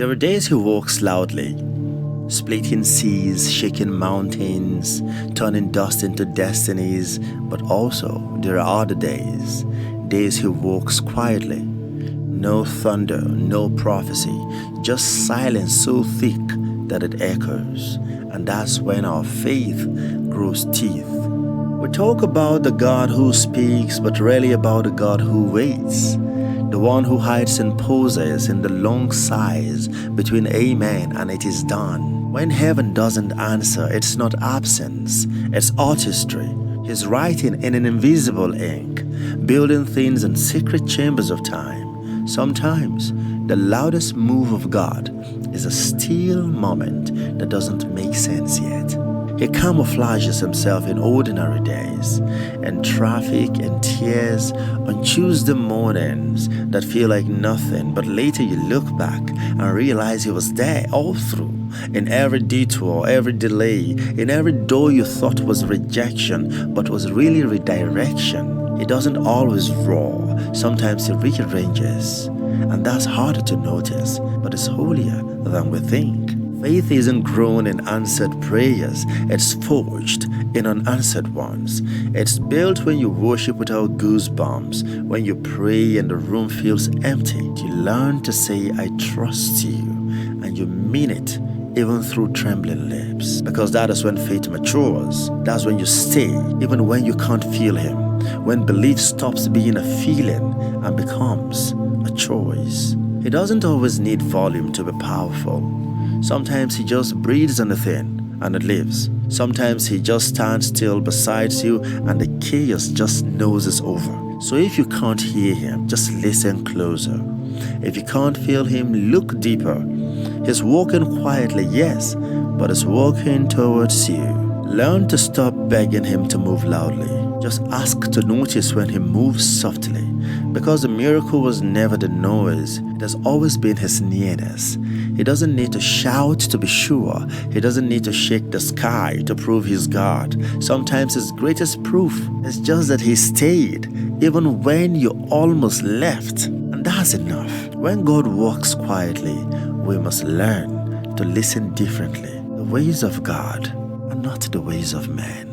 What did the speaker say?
There are days he walks loudly, splitting seas, shaking mountains, turning dust into destinies. But also, there are other days he walks quietly. No thunder, no prophecy, just silence so thick that it echoes. And that's when our faith grows teeth. We talk about the God who speaks, but rarely about the God who waits. The one who hides and poses in the long sighs between amen and it is done. When heaven doesn't answer, it's not absence, it's artistry. He's writing in an invisible ink, building things in secret chambers of time. Sometimes, the loudest move of God is a still moment that doesn't make sense yet. He camouflages himself in ordinary days, in traffic and tears, on Tuesday mornings that feel like nothing, but later you look back and realize he was there all through, in every detour, every delay, in every door you thought was rejection, but was really redirection. He doesn't always roar, sometimes he rearranges, and that's harder to notice, but it's holier than we think. Faith isn't grown in answered prayers, it's forged in unanswered ones. It's built when you worship without goosebumps, when you pray and the room feels empty. You learn to say, I trust you, and you mean it even through trembling lips. Because that is when faith matures. That's when you stay, even when you can't feel him. When belief stops being a feeling and becomes a choice. He doesn't always need volume to be powerful. Sometimes he just breathes on the thing and it lives. Sometimes he just stands still beside you and the chaos just knows it's over. So if you can't hear him, just listen closer. If you can't feel him, look deeper. He's walking quietly, yes, but he's walking towards you. Learn to stop begging him to move loudly. Just ask to notice when he moves softly, because the miracle was never the noise, it has always been his nearness. He doesn't need to shout to be sure. He doesn't need to shake the sky to prove he's God. Sometimes his greatest proof is just that he stayed, even when you almost left. And that's enough. When God walks quietly, we must learn to listen differently. The ways of God are not the ways of men.